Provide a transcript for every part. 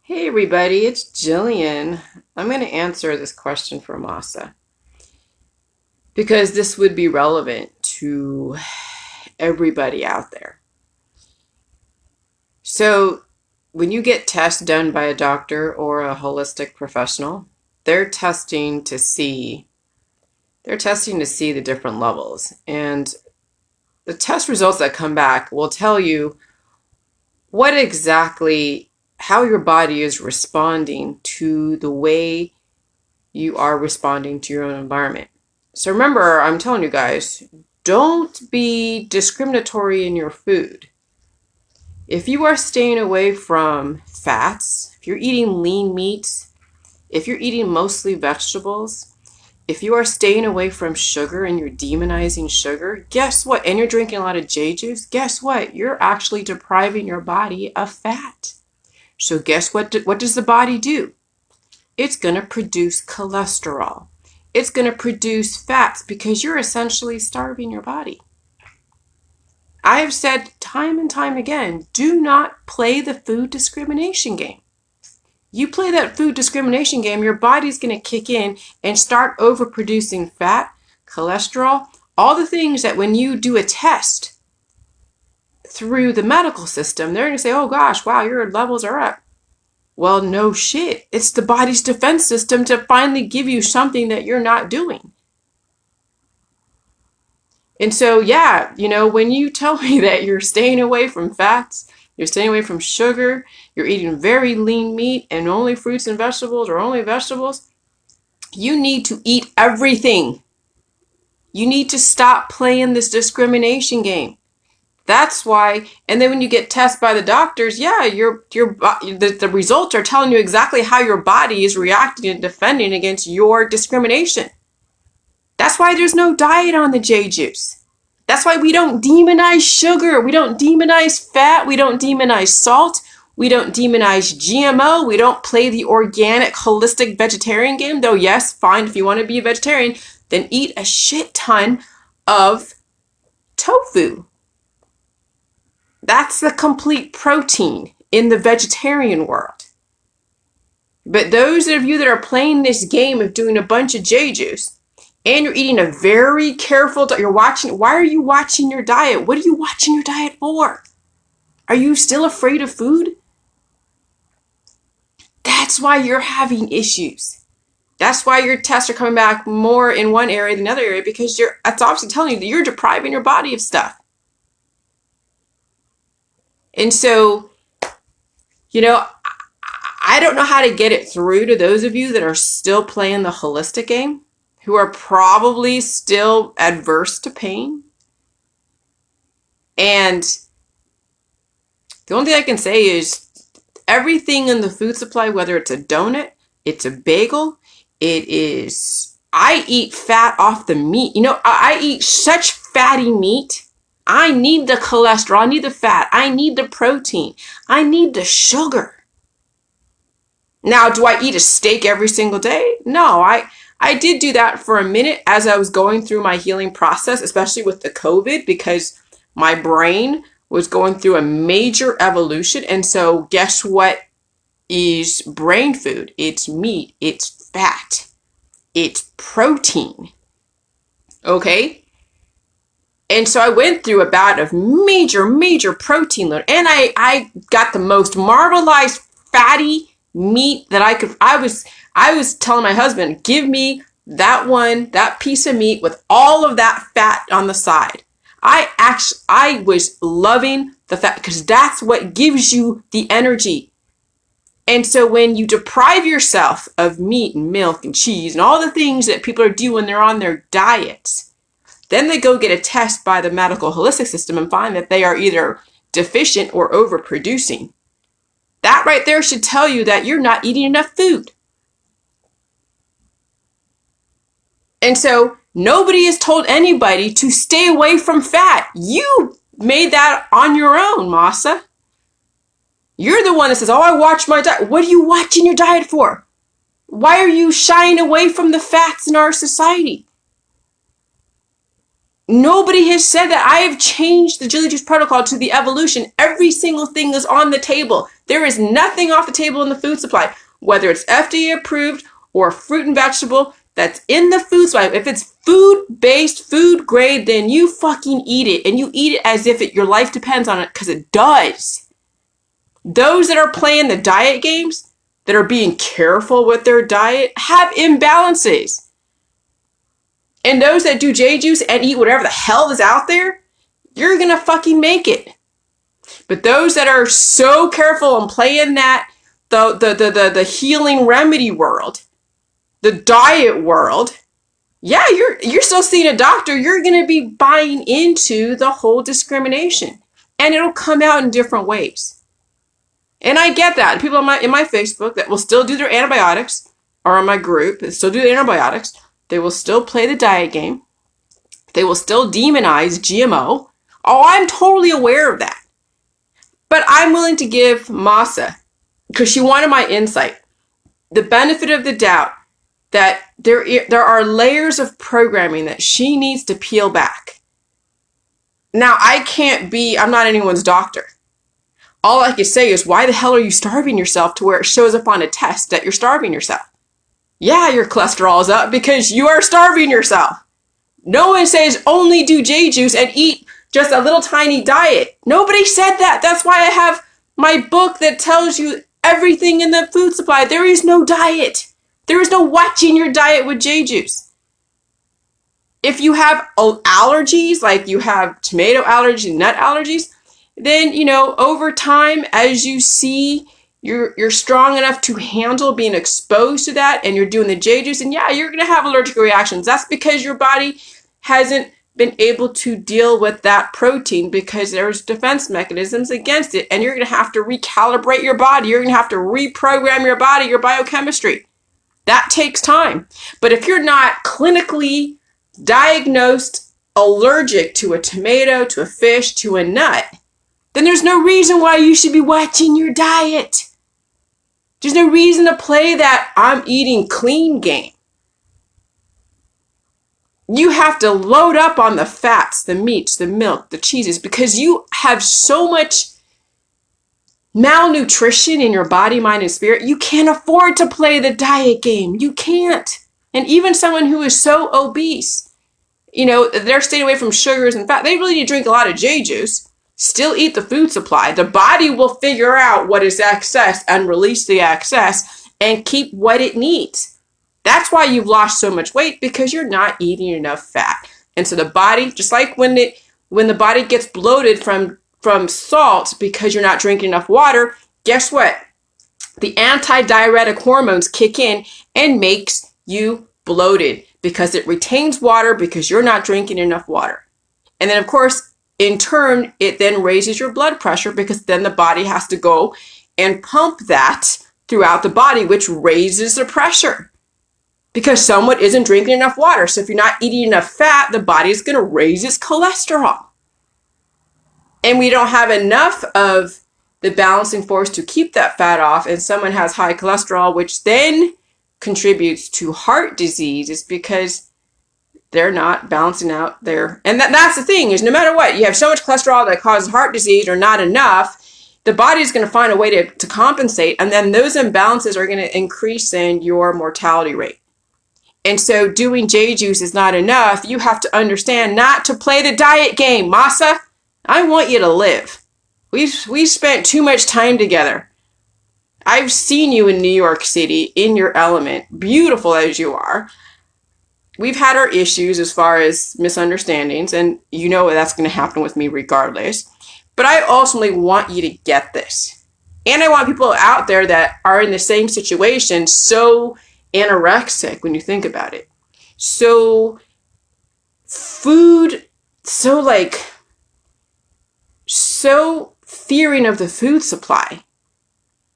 Hey everybody, it's Jillian. I'm going to answer this question for Masa because this would be relevant to everybody out there. So, when you get tests done by a doctor or a holistic professional, they're testing to see they're testing to see the different levels. And the test results that come back will tell you what exactly how your body is responding to the way you are responding to your own environment. So remember, I'm telling you guys, don't be discriminatory in your food. If you are staying away from fats, if you're eating lean meats, if you're eating mostly vegetables, if you are staying away from sugar and you're demonizing sugar, guess what? And you're drinking a lot of J juice, guess what? You're actually depriving your body of fat. So guess what? What does the body do? It's going to produce cholesterol. It's going to produce fats because you're essentially starving your body. I have said time and time again, do not play the food discrimination game. You play that food discrimination game, your body's going to kick in and start overproducing fat, cholesterol, all the things that when you do a test through the medical system, they're going to say, oh gosh, wow, your levels are up. Well, no shit. It's the body's defense system to finally give you something that you're not doing. And so, yeah, when you tell me that you're staying away from fats, you're staying away from sugar, you're eating very lean meat and only fruits and vegetables or only vegetables, you need to eat everything. You need to stop playing this discrimination game. That's why, and then when you get tested by the doctors, yeah, the results are telling you exactly how your body is reacting and defending against your discrimination. That's why there's no diet on the J juice. That's why we don't demonize sugar. We don't demonize fat. We don't demonize salt. We don't demonize GMO. We don't play the organic, holistic vegetarian game. Though, yes, fine, if you want to be a vegetarian, then eat a shit ton of tofu. That's the complete protein in the vegetarian world. But those of you that are playing this game of doing a bunch of J juice and you're eating a very careful diet, why are you watching your diet? What are you watching your diet for? Are you still afraid of food? That's why you're having issues. That's why your tests are coming back more in one area than another area because that's obviously telling you that you're depriving your body of stuff. And so, I don't know how to get it through to those of you that are still playing the holistic game, who are probably still adverse to pain. And the only thing I can say is everything in the food supply, whether it's a donut, it's a bagel, I eat fat off the meat. I eat such fatty meat. I need the cholesterol. I need the fat. I need the protein. I need the sugar. Now, do I eat a steak every single day? No, I did do that for a minute as I was going through my healing process, especially with the COVID, because my brain was going through a major evolution. And so guess what is brain food? It's meat. It's fat. It's protein. Okay? And so I went through a bout of major protein load. And I got the most marbleized fatty meat that I could. I was telling my husband, give me that piece of meat with all of that fat on the side. I was loving the fat because that's what gives you the energy. And so when you deprive yourself of meat and milk and cheese and all the things that people are doing when they're on their diets, then they go get a test by the medical holistic system and find that they are either deficient or overproducing. That right there should tell you that you're not eating enough food. And so nobody has told anybody to stay away from fat. You made that on your own, Masa. You're the one that says, oh, I watch my diet. What are you watching your diet for? Why are you shying away from the fats in our society? Nobody has said that. I have changed the Jilly Juice protocol to the evolution. Every single thing is on the table. There is nothing off the table in the food supply, whether it's FDA approved or fruit and vegetable that's in the food supply. If it's food-based, food grade, then you fucking eat it. And you eat it as if your life depends on it, because it does. Those that are playing the diet games, that are being careful with their diet, have imbalances. And those that do J juice and eat whatever the hell is out there, you're going to fucking make it. But those that are so careful and playing that, the healing remedy world, the diet world, yeah, you're still seeing a doctor. You're going to be buying into the whole discrimination. And it'll come out in different ways. And I get that. People in my Facebook that will still do their antibiotics, or in my group that still do the antibiotics, they will still play the diet game. They will still demonize GMO. Oh, I'm totally aware of that. But I'm willing to give Masa, because she wanted my insight, the benefit of the doubt that there are layers of programming that she needs to peel back. Now, I'm not anyone's doctor. All I can say is, why the hell are you starving yourself to where it shows up on a test that you're starving yourself? Yeah, your cholesterol is up because you are starving yourself. No one says only do J juice and eat just a little tiny diet. Nobody said that. That's why I have my book that tells you everything in the food supply. There is no diet. There is no watching your diet with J juice. If you have allergies, like you have tomato allergies, nut allergies, then, over time, as you see you're strong enough to handle being exposed to that, and you're doing the J juice, and yeah, you're going to have allergic reactions. That's because your body hasn't been able to deal with that protein, because there's defense mechanisms against it, and you're going to have to recalibrate your body. You're going to have to reprogram your body, your biochemistry. That takes time. But if you're not clinically diagnosed allergic to a tomato, to a fish, to a nut, then there's no reason why you should be watching your diet. There's no reason to play that I'm eating clean game. You have to load up on the fats, the meats, the milk, the cheeses, because you have so much malnutrition in your body, mind, and spirit. You can't afford to play the diet game. You can't. And even someone who is so obese, they're staying away from sugars and fat. They really need to drink a lot of J juice. Still eat the food supply. The body will figure out what is excess and release the excess and keep what it needs. That's why you've lost so much weight, because you're not eating enough fat. And so the body, just like when the body gets bloated from salt because you're not drinking enough water, guess what? The anti-diuretic hormones kick in and makes you bloated, because it retains water because you're not drinking enough water. And then, of course, in turn, it then raises your blood pressure, because then the body has to go and pump that throughout the body, which raises the pressure, because someone isn't drinking enough water. So if you're not eating enough fat, the body is going to raise its cholesterol. And we don't have enough of the balancing force to keep that fat off. And someone has high cholesterol, which then contributes to heart disease. It's because they're not balancing out their, and that's the thing, is no matter what, you have so much cholesterol that causes heart disease or not enough, the body is going to find a way to compensate. And then those imbalances are going to increase in your mortality rate. And so doing J juice is not enough. You have to understand not to play the diet game. Masa, I want you to live. We've spent too much time together. I've seen you in New York City in your element, beautiful as you are. We've had our issues as far as misunderstandings, and that's going to happen with me regardless. But I ultimately want you to get this. And I want people out there that are in the same situation, so anorexic when you think about it. So food, so fearing of the food supply.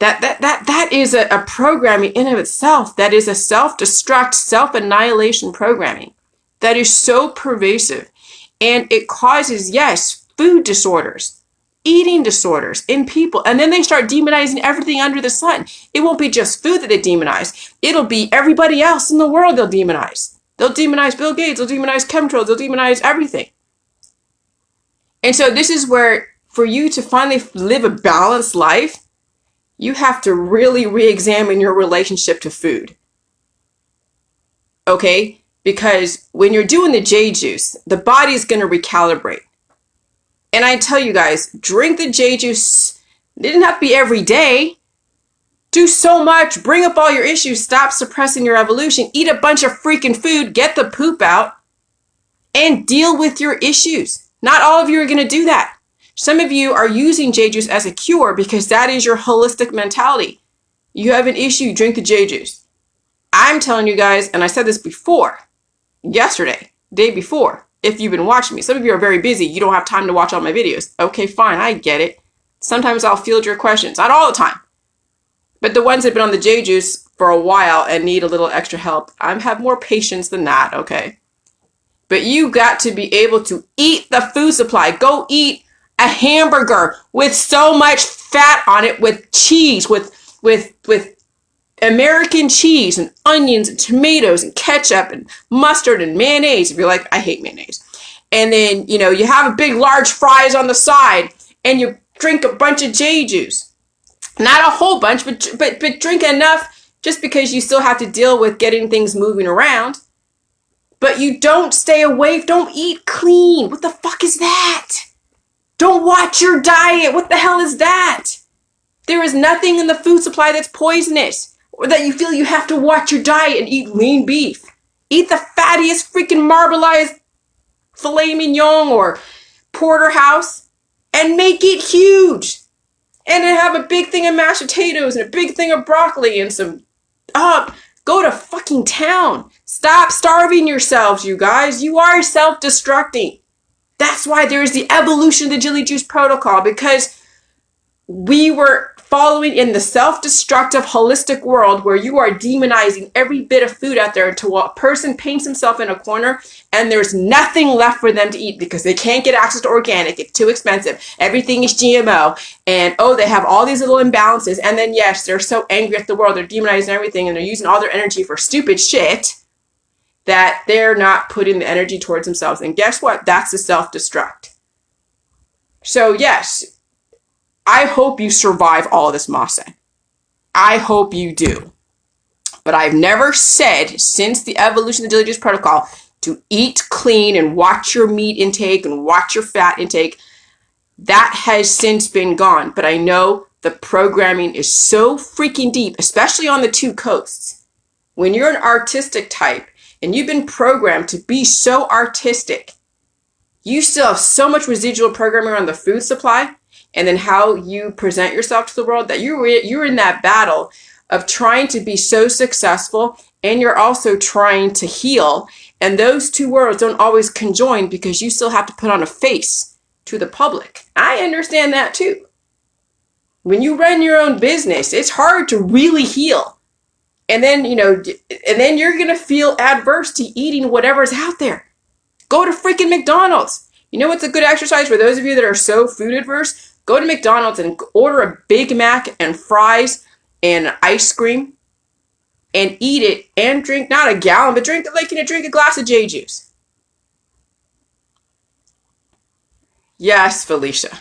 That is a programming in of itself. That is a self-destruct, self-annihilation programming that is so pervasive. And it causes, yes, food disorders, eating disorders in people. And then they start demonizing everything under the sun. It won't be just food that they demonize. It'll be everybody else in the world they'll demonize. They'll demonize Bill Gates. They'll demonize chemtrails. They'll demonize everything. And so this is where, for you to finally live a balanced life, you have to really re-examine your relationship to food. Okay? Because when you're doing the J juice, the body is going to recalibrate. And I tell you guys, drink the J juice. It didn't have to be every day. Do so much, bring up all your issues, stop suppressing your evolution, eat a bunch of freaking food, get the poop out, and deal with your issues. Not all of you are going to do that. Some of you are using J juice as a cure because that is your holistic mentality. You have an issue, drink the J juice. I'm telling you guys, and I said this before, yesterday, day before, if you've been watching me. Some of you are very busy. You don't have time to watch all my videos. Okay, fine, I get it. Sometimes I'll field your questions. Not all the time. But the ones that have been on the J juice for a while and need a little extra help, I have more patience than that, okay? But you got to be able to eat the food supply. Go eat a hamburger with so much fat on it, with cheese, with American cheese and onions and tomatoes and ketchup and mustard and mayonnaise. If you're like, I hate mayonnaise. And then, you have a big, large fries on the side and you drink a bunch of J juice. Not a whole bunch, but drink enough just because you still have to deal with getting things moving around. But you don't stay away. Don't eat clean. What the fuck is that? Don't watch your diet. What the hell is that? There is nothing in the food supply that's poisonous or that you feel you have to watch your diet and eat lean beef. Eat the fattiest freaking marbleized filet mignon or porterhouse and make it huge. And then have a big thing of mashed potatoes and a big thing of broccoli and some, go to fucking town. Stop starving yourselves, you guys. You are self-destructing. That's why there's the evolution of the Jilly Juice protocol, because we were following in the self-destructive holistic world where you are demonizing every bit of food out there until a person paints himself in a corner and there's nothing left for them to eat because they can't get access to organic. It's too expensive. Everything is GMO. And they have all these little imbalances. And then, yes, they're so angry at the world. They're demonizing everything and they're using all their energy for stupid shit that they're not putting the energy towards themselves. And guess what? That's the self-destruct. So, yes, I hope you survive all this masa. I hope you do. But I've never said since the evolution of the Daily Juice Protocol to eat clean and watch your meat intake and watch your fat intake. That has since been gone. But I know the programming is so freaking deep, especially on the two coasts. When you're an artistic type and you've been programmed to be so artistic, you still have so much residual programming around the food supply and then how you present yourself to the world that you're in that battle of trying to be so successful and you're also trying to heal. And those two worlds don't always conjoin because you still have to put on a face to the public. I understand that too. When you run your own business, it's hard to really heal. And then, you're going to feel adverse to eating whatever's out there. Go to freaking McDonald's. You know what's a good exercise for those of you that are so food adverse? Go to McDonald's and order a Big Mac and fries and ice cream and eat it and drink, not a gallon, but drink a glass of J juice. Yes, Felicia.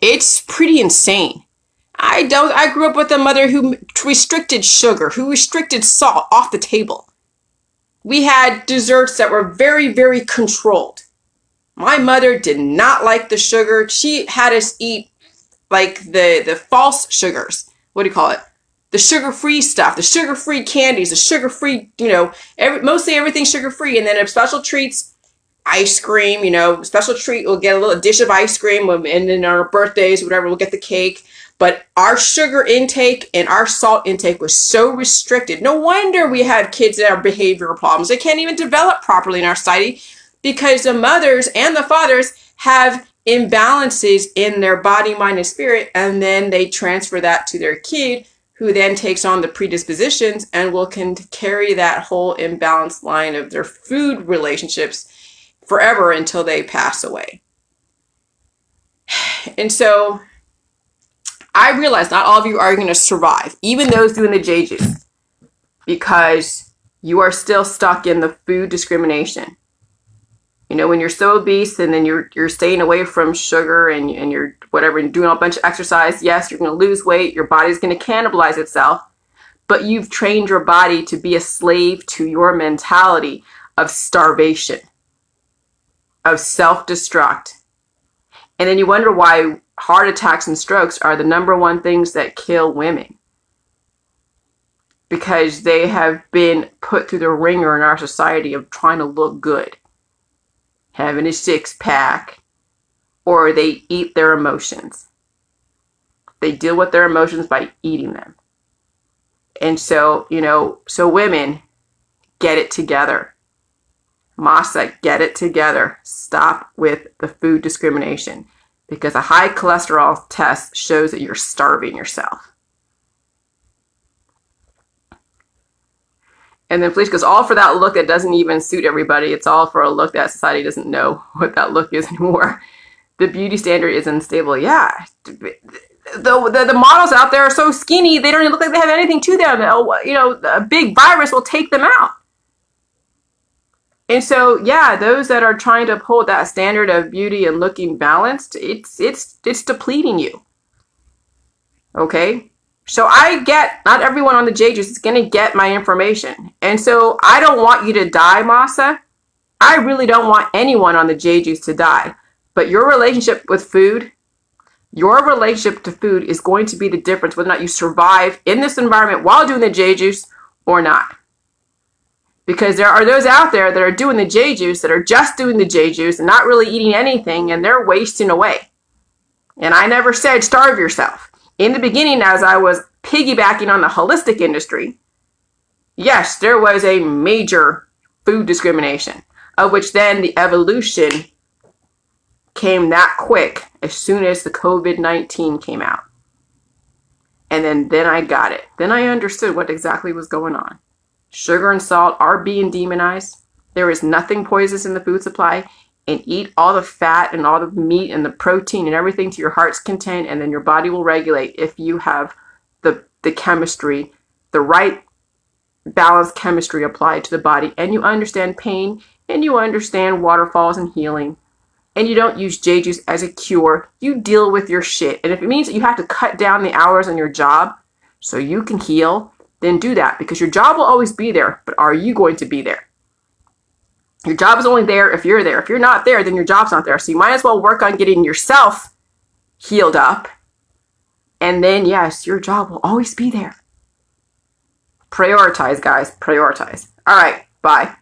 It's pretty insane. I grew up with a mother who restricted sugar, who restricted salt off the table. We had desserts that were very, very controlled. My mother did not like the sugar. She had us eat like the false sugars. What do you call it? The sugar-free stuff, the sugar-free candies, the sugar-free, mostly everything sugar-free. And then special treats, ice cream, special treat, we'll get a little dish of ice cream. And then on our birthdays, whatever, we'll get the cake. But our sugar intake and our salt intake was so restricted. No wonder we had kids that have behavioral problems. They can't even develop properly in our society because the mothers and the fathers have imbalances in their body, mind, and spirit. And then they transfer that to their kid, who then takes on the predispositions and can carry that whole imbalanced line of their food relationships forever until they pass away. And so I realize not all of you are going to survive, even those doing the J juice, because you are still stuck in the food discrimination. You know, when you're so obese and then you're staying away from sugar and you're whatever and doing a bunch of exercise, yes, you're going to lose weight. Your body's going to cannibalize itself, but you've trained your body to be a slave to your mentality of starvation, of self-destruct. And then you wonder why heart attacks and strokes are the #1 things that kill women. Because they have been put through the ringer in our society of trying to look good, having a six-pack, or they eat their emotions. They deal with their emotions by eating them. And so, you know, so women, get it together. Masa, get it together. Stop with the food discrimination, because a high cholesterol test shows that you're starving yourself. And then Felicia goes, all for that look that doesn't even suit everybody. It's all for a look that society doesn't know what that look is anymore. The beauty standard is unstable. Yeah. The models out there are so skinny, they don't even look like they have anything to them. You know, a big virus will take them out. And so, yeah, those that are trying to uphold that standard of beauty and looking balanced, it's depleting you. Okay? So I get, not everyone on the J Juice is going to get my information. And so I don't want you to die, Masa. I really don't want anyone on the J Juice to die. But your relationship with food, your relationship to food is going to be the difference whether or not you survive in this environment while doing the J Juice or not. Because there are those out there that are doing the J Juice, that are just doing the J Juice and not really eating anything, and they're wasting away. And I never said starve yourself. In the beginning, as I was piggybacking on the holistic industry, yes, there was a major food discrimination, of which then the evolution came that quick as soon as the COVID-19 came out. And then I got it. Then I understood what exactly was going on. Sugar and salt are being demonized. There is nothing poisonous in the food supply. And eat all the fat and all the meat and the protein and everything to your heart's content, and then your body will regulate if you have the chemistry, the right balanced chemistry applied to the body, and you understand pain, and you understand waterfalls and healing, and you don't use J Juice as a cure. You deal with your shit. And if it means that you have to cut down the hours on your job so you can heal, then do that, because your job will always be there, but are you going to be there? Your job is only there if you're there. If you're not there, then your job's not there. So you might as well work on getting yourself healed up. And then, yes, your job will always be there. Prioritize, guys. Prioritize. All right. Bye.